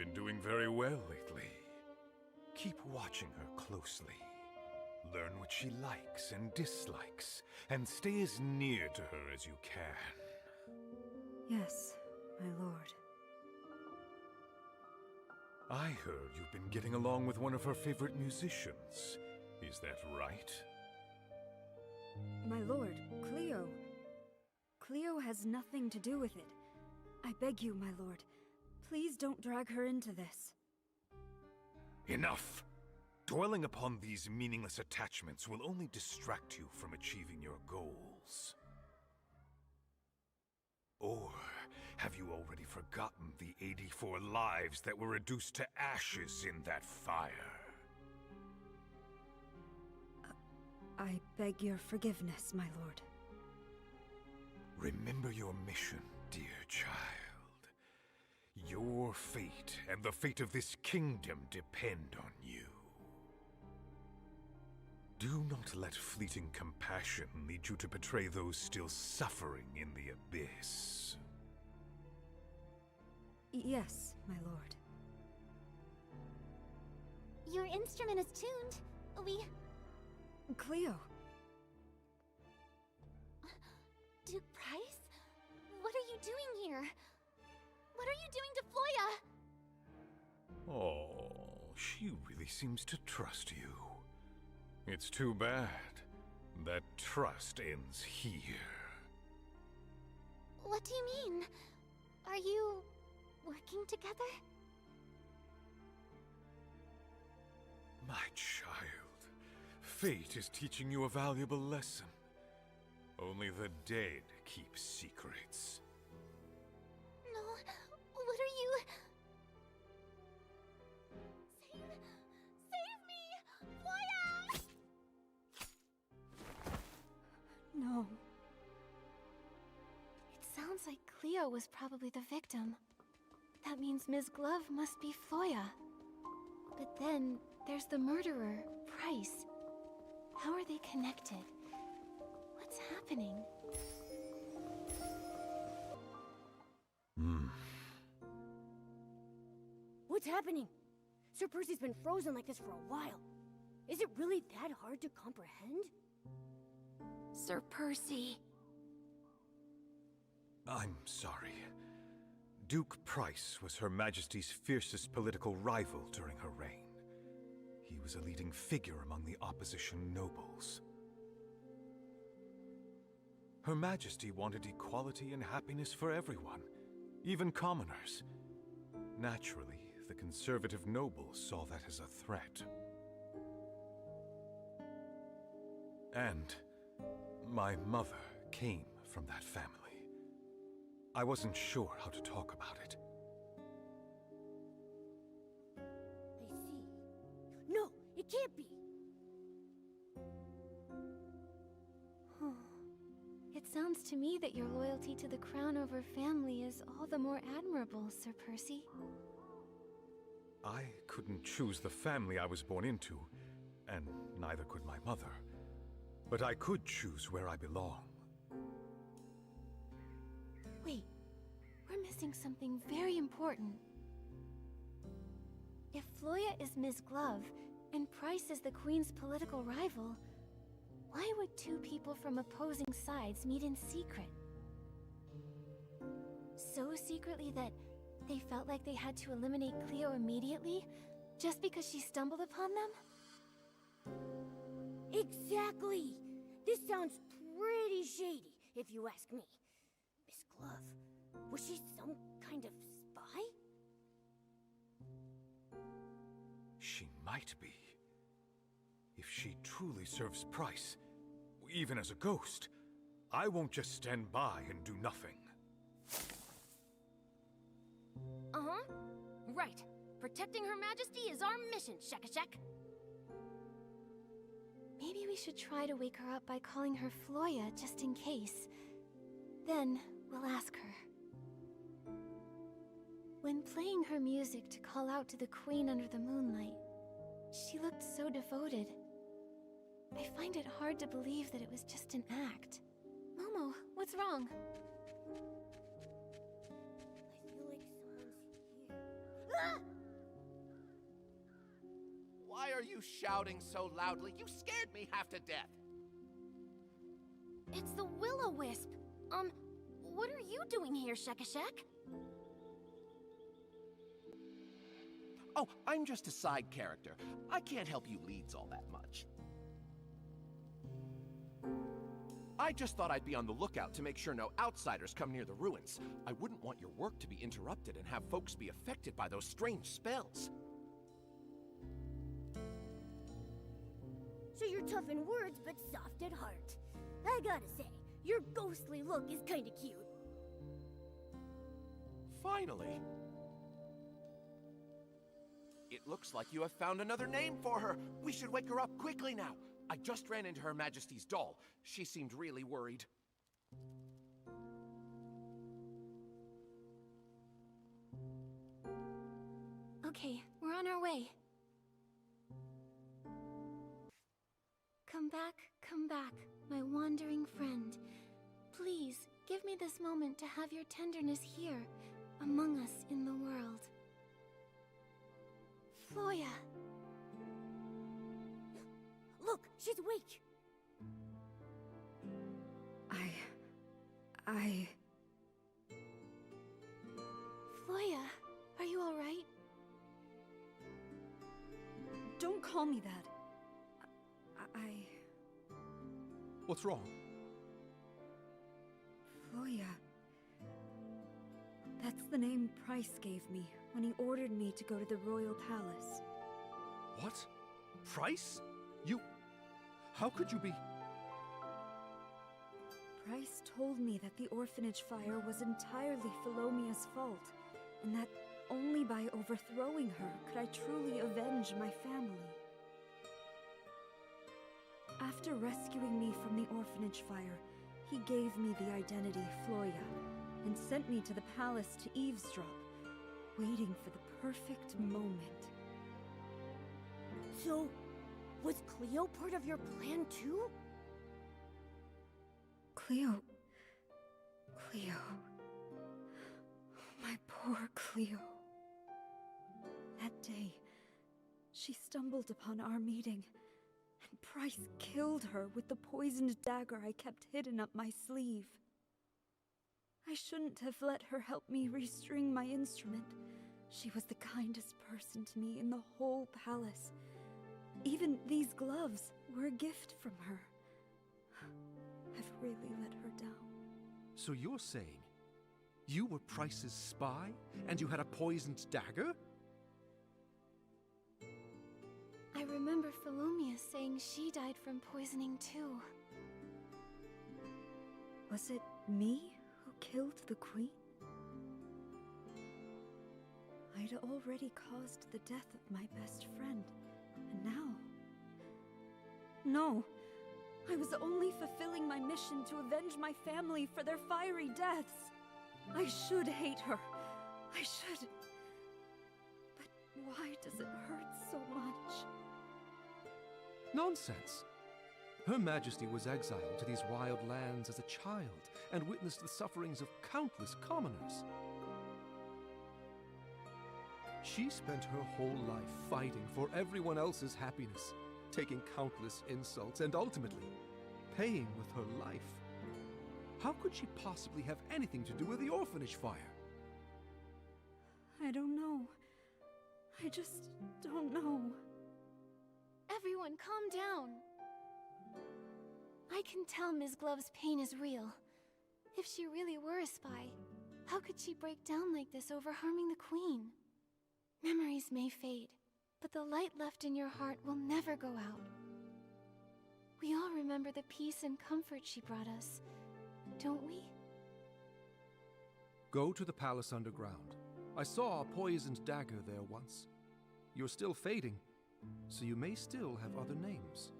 been doing very well lately. Keep watching her closely. Learn what she likes and dislikes, and stay as near to her as you can. Yes, my lord. I heard you've been getting along with one of her favorite musicians. Is that right? My lord, Cleo. Cleo has nothing to do with it. I beg you, my lord, please don't drag her into this. Enough! Dwelling upon these meaningless attachments will only distract you from achieving your goals. Or have you already forgotten the 84 lives that were reduced to ashes in that fire? I beg your forgiveness, my lord. Remember your mission, dear child. Your fate and the fate of this kingdom depend on you. Do not let fleeting compassion lead you to betray those still suffering in the abyss. Yes, my lord. Your instrument is tuned. Cleo! Duke Price? What are you doing here? What are you doing to Floya? Oh, she really seems to trust you. It's too bad that trust ends here. What do you mean? Are you working together? My child, fate is teaching you a valuable lesson. Only the dead keep secrets. No, what are you... Save me! Floya! No. It sounds like Cleo was probably the victim. That means Ms. Glove must be Floya. But then, there's the murderer, Price. How are they connected? What's happening? What's happening? Sir Percy's been frozen like this for a while. Is it really that hard to comprehend? Sir Percy. I'm sorry. Duke Price was Her Majesty's fiercest political rival during her reign. He was a leading figure among the opposition nobles. Her Majesty wanted equality and happiness for everyone, even commoners. Naturally, the conservative nobles saw that as a threat. And my mother came from that family. I wasn't sure how to talk about it. I see. No, it can't be! It sounds to me that your loyalty to the crown over family is all the more admirable, Sir Percy. I couldn't choose the family I was born into, and neither could my mother. But I could choose where I belong. Wait, we're missing something very important. If Floya is Ms. Glove, and Price is the Queen's political rival, why would two people from opposing sides meet in secret? So secretly that they felt like they had to eliminate Cleo immediately, just because she stumbled upon them? Exactly! This sounds pretty shady, if you ask me. Miss Glove, was she some kind of spy? She might be. If she truly serves Price, even as a ghost, I won't just stand by and do nothing. Uh-huh. Right. Protecting Her Majesty is our mission, Shakashak. Maybe we should try to wake her up by calling her Floya, just in case. Then, we'll ask her. When playing her music to call out to the Queen under the moonlight, she looked so devoted. I find it hard to believe that it was just an act. Momo, what's wrong? I feel like someone's here. Ah! Why are you shouting so loudly? You scared me half to death. It's the Will-O-Wisp. What are you doing here, Shekashek? Oh, I'm just a side character. I can't help you leads all that much. I just thought I'd be on the lookout to make sure no outsiders come near the ruins. I wouldn't want your work to be interrupted and have folks be affected by those strange spells. So you're tough in words, but soft at heart. I gotta say, your ghostly look is kinda cute. Finally. It looks like you have found another name for her. We should wake her up quickly now. I just ran into Her Majesty's doll. She seemed really worried. Okay, we're on our way. Come back, my wandering friend. Please, give me this moment to have your tenderness here, among us in the world. Floya! Look, she's awake. Floya, are you all right? Don't call me that. What's wrong? Floya. That's the name Price gave me when he ordered me to go to the royal palace. What? Price? You... How could you be... Price told me that the orphanage fire was entirely Philomea's fault, and that only by overthrowing her could I truly avenge my family. After rescuing me from the orphanage fire, he gave me the identity Floya, and sent me to the palace to eavesdrop, waiting for the perfect moment. So, was Cleo part of your plan too? Cleo. My poor Cleo. That day, she stumbled upon our meeting, and Price killed her with the poisoned dagger I kept hidden up my sleeve. I shouldn't have let her help me restring my instrument. She was the kindest person to me in the whole palace. Even these gloves were a gift from her. I've really let her down. So you're saying you were Price's spy, and you had a poisoned dagger? I remember Philomea saying she died from poisoning too. Was it me who killed the queen? I'd already caused the death of my best friend, and now... No! I was only fulfilling my mission to avenge my family for their fiery deaths. I should hate her. I should. But why does it hurt so much? Nonsense! Her Majesty was exiled to these wild lands as a child and witnessed the sufferings of countless commoners. She spent her whole life fighting for everyone else's happiness, taking countless insults, and ultimately paying with her life. How could she possibly have anything to do with the orphanage fire? I don't know. I just don't know. Everyone, calm down. I can tell Ms. Glove's pain is real. If she really were a spy, how could she break down like this over harming the Queen? Memories may fade, but the light left in your heart will never go out. We all remember the peace and comfort she brought us, don't we? Go to the palace underground. I saw a poisoned dagger there once. You're still fading, so you may still have other names.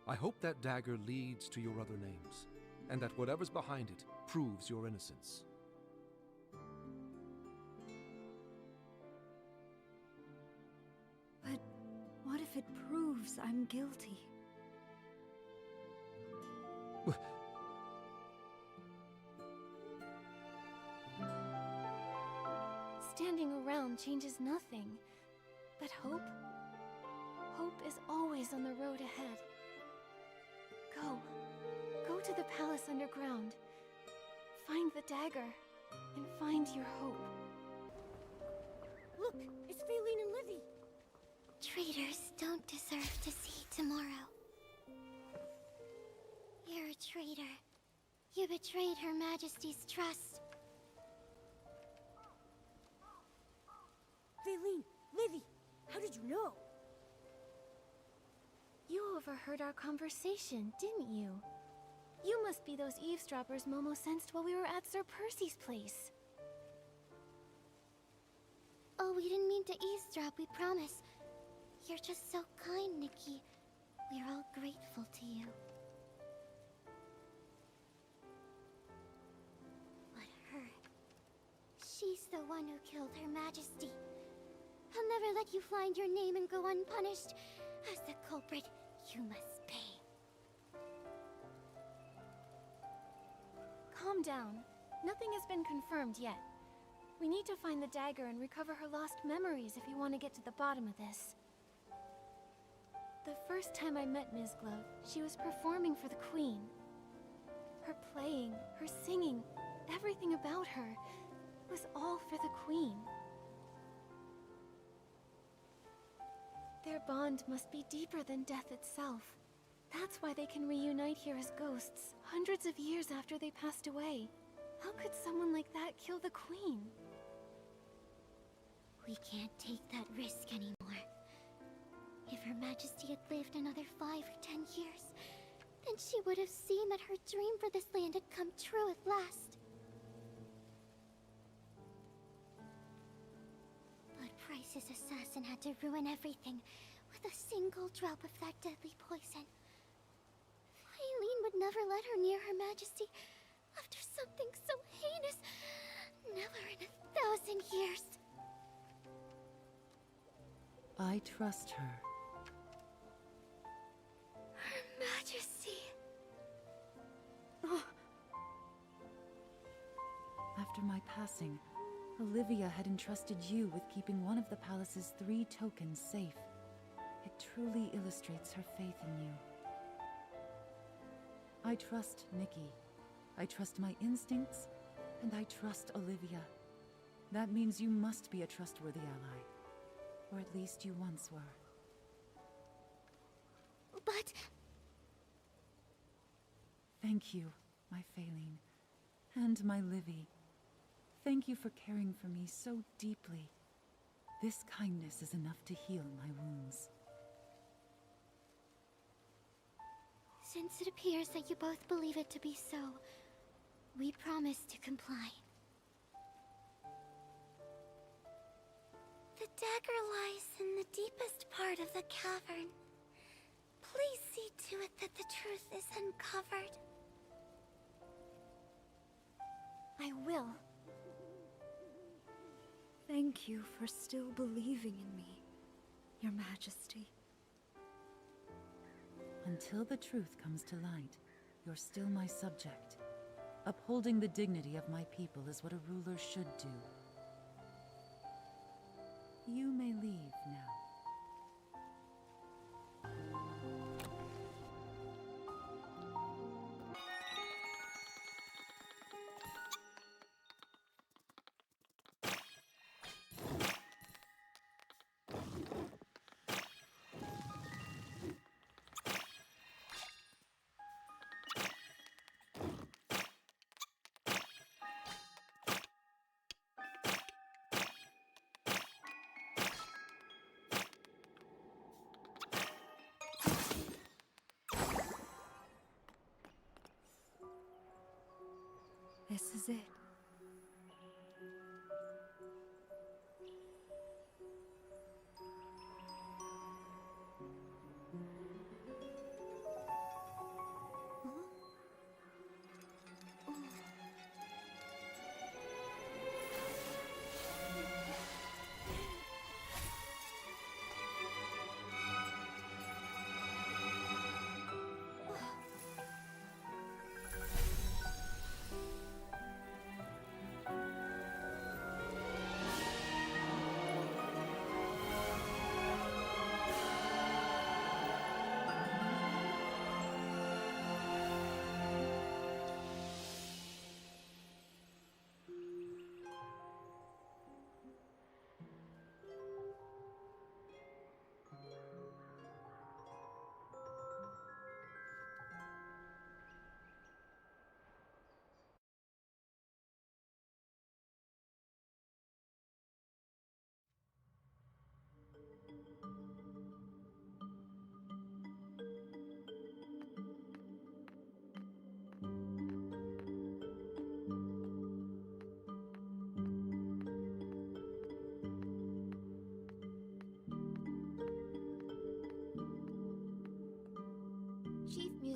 I hope that dagger leads to your other names, and that whatever's behind it proves your innocence. But what if it proves I'm guilty? Standing around changes nothing. But hope? Hope is always on the road ahead. Go. Go to the palace underground. Find the dagger. And find your hope. Look, it's Faylene and Livy. Traitors don't deserve to see tomorrow. You're a traitor. You betrayed Her Majesty's trust. Faylene, Livy, how did you know? You overheard our conversation, didn't you? You must be those eavesdroppers Momo sensed while we were at Sir Percy's place. Oh, we didn't mean to eavesdrop, we promise. You're just so kind, Nikki. We're all grateful to you. But her... she's the one who killed Her Majesty. I'll never let you find your name and go unpunished. As the culprit, you must pay. Calm down. Nothing has been confirmed yet. We need to find the dagger and recover her lost memories if you want to get to the bottom of this. The first time I met Ms. Glove, she was performing for the Queen. Her playing, her singing, everything about her was all for the Queen. Their bond must be deeper than death itself. That's why they can reunite here as ghosts, hundreds of years after they passed away. How could someone like that kill the Queen? We can't take that risk anymore. If Her Majesty had lived another 5 or 10 years, then she would have seen that her dream for this land had come true at last. But Price's assassin had to ruin everything with a single drop of that deadly poison. Faylene would never let her near Her Majesty after something so heinous. Never in 1,000 years. I trust her. Her Majesty. After my passing, Olivia had entrusted you with keeping one of the palace's 3 tokens safe. It truly illustrates her faith in you. I trust Nikki. I trust my instincts, and I trust Olivia. That means you must be a trustworthy ally. Or at least you once were. But... Thank you, my Faylene. And my Livy. Thank you for caring for me so deeply. This kindness is enough to heal my wounds. Since it appears that you both believe it to be so, we promise to comply. The dagger lies in the deepest part of the cavern. Please see to it that the truth is uncovered. I will. Thank you for still believing in me, Your Majesty. Until the truth comes to light, you're still my subject. Upholding the dignity of my people is what a ruler should do. You may leave now. This is it.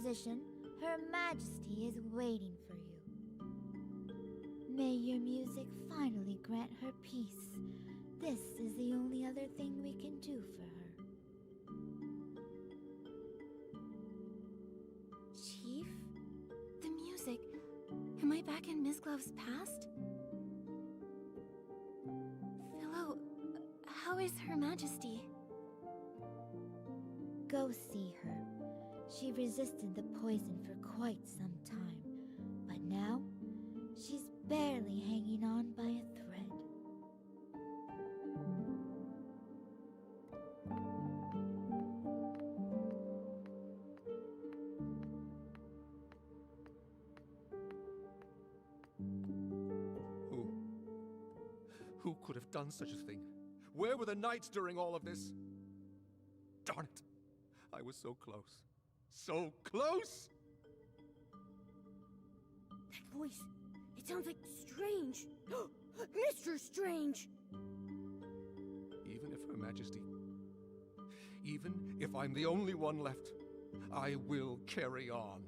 position, Her Majesty is waiting for you. May your music finally grant her peace. This is the only other thing we can do for her. Chief? The music. Am I back in Miss Glove's past? Philo, how is Her Majesty? Go see her. She resisted the poison for quite some time, but now she's barely hanging on by a thread. Who could have done such a thing? Where were the knights during all of this? Darn it! I was so close. So close! That voice, it sounds like Strange. Mr. Strange! Even if Her Majesty... Even if I'm the only one left, I will carry on.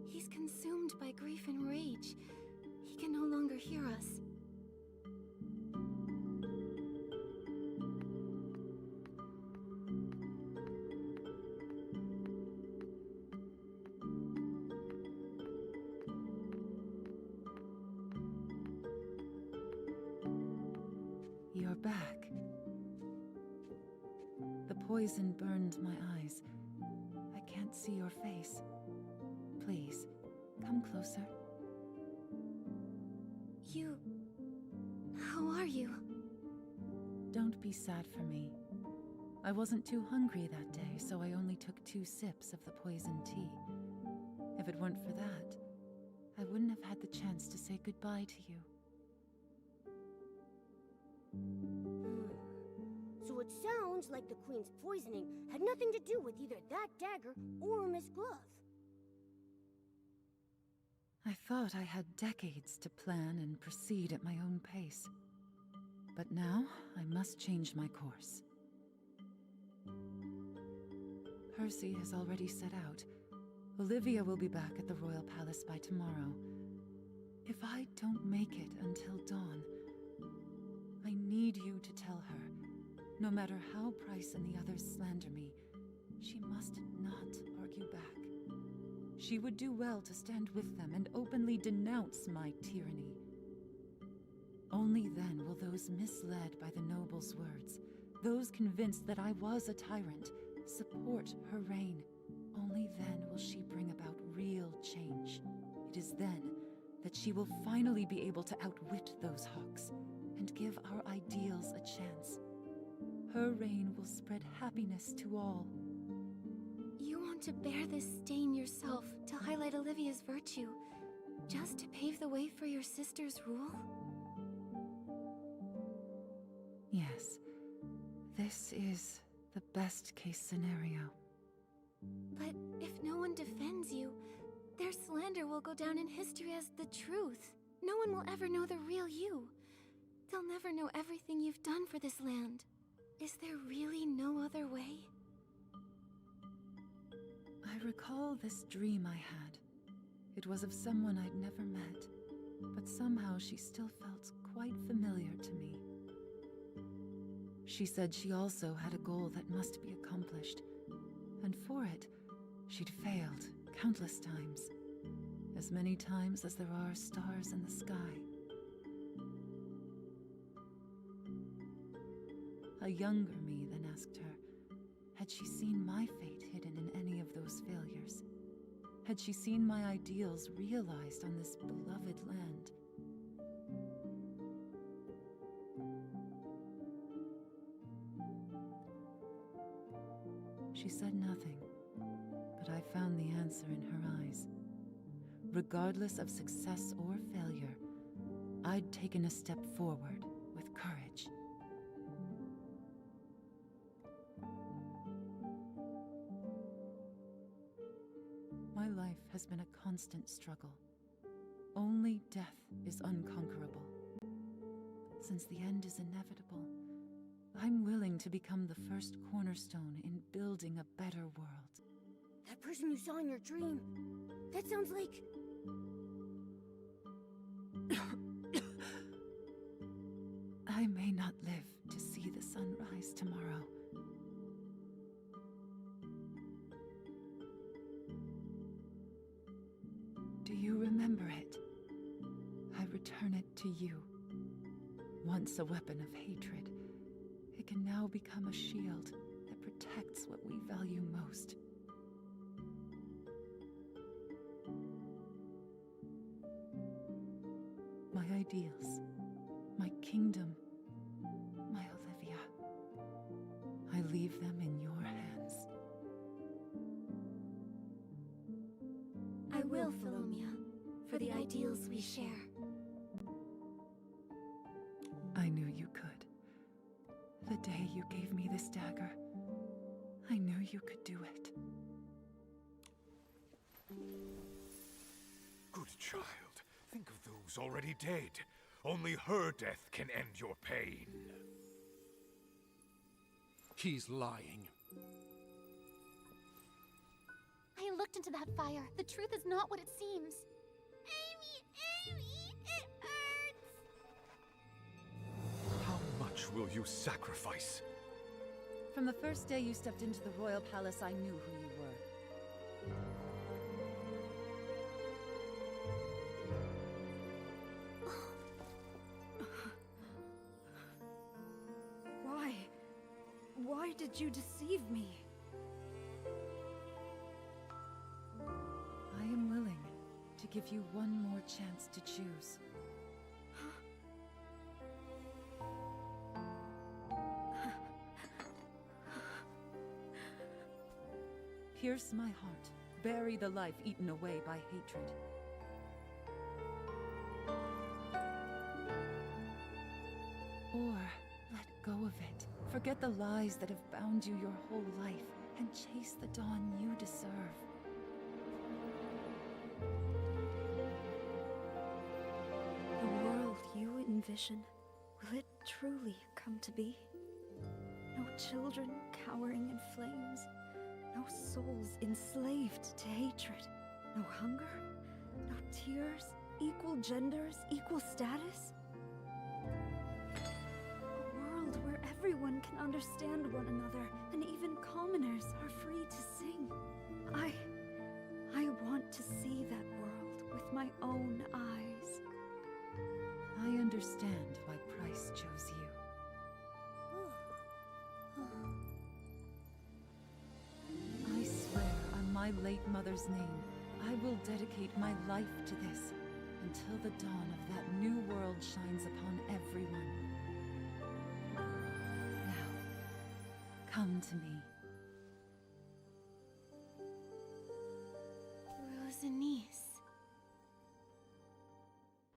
He's consumed by grief and rage. He can no longer hear us. You're back. The poison burned my eyes. I can't see your face. Please, come closer. You... how are you? Don't be sad for me. I wasn't too hungry that day, so I only took 2 sips of the poison tea. If it weren't for that, I wouldn't have had the chance to say goodbye to you. So it sounds like the Queen's poisoning had nothing to do with either that dagger or Miss Glove. I thought I had decades to plan and proceed at my own pace. But now, I must change my course. Percy has already set out. Olivia will be back at the Royal Palace by tomorrow. If I don't make it until dawn, I need you to tell her, no matter how Price and the others slander me, she must not argue back. She would do well to stand with them and openly denounce my tyranny. Only then will those misled by the noble's words, those convinced that I was a tyrant, support her reign. Only then will she bring about real change. It is then that she will finally be able to outwit those hawks and give our ideals a chance. Her reign will spread happiness to all. You want to bear this stain yourself to highlight Olivia's virtue, just to pave the way for your sister's rule? Yes, this is the best-case scenario. But if no one defends you, their slander will go down in history as the truth. No one will ever know the real you. They'll never know everything you've done for this land. Is there really no other way? I recall this dream I had. It was of someone I'd never met, but somehow she still felt quite familiar to me. She said she also had a goal that must be accomplished, and for it, she'd failed countless times. As many times as there are stars in the sky. A younger me then asked her, had she seen my fate hidden in any of those failures? Had she seen my ideals realized on this beloved land? She said nothing, but I found the answer in her eyes. Regardless of success or failure, I'd taken a step forward with courage. My life has been a constant struggle. Only death is unconquerable. Since the end is inevitable, I'm willing to become the first cornerstone in building a better world. That person you saw in your dream. That sounds like... I may not live to see the sun rise tomorrow. Do you remember it? I return it to you. Once a weapon of hatred, it can now become a shield that protects what we value most. My ideals, my kingdom, my Olivia. I leave them in your hands. I will, Philomia, for the ideals we share. I knew you could. The day you gave me this dagger, I knew you could do it. Good child. Think of those already dead. Only her death can end your pain. He's lying. I looked into that fire. The truth is not what it seems. Amy, it hurts! How much will you sacrifice? From the first day you stepped into the royal palace, I knew who you were. Why did you deceive me? I am willing to give you one more chance to choose. Pierce my heart. Bury the life eaten away by hatred. Or let go of it. Forget the lies that have bound you your whole life and chase the dawn you deserve. The world you envision, will it truly come to be? No children cowering in flames, no souls enslaved to hatred, no hunger, no tears, equal genders, equal status? Everyone can understand one another, and even commoners are free to sing. I want to see that world with my own eyes. I understand why Price chose you. I swear on my late mother's name, I will dedicate my life to this until the dawn of that new world shines upon everyone. Come to me.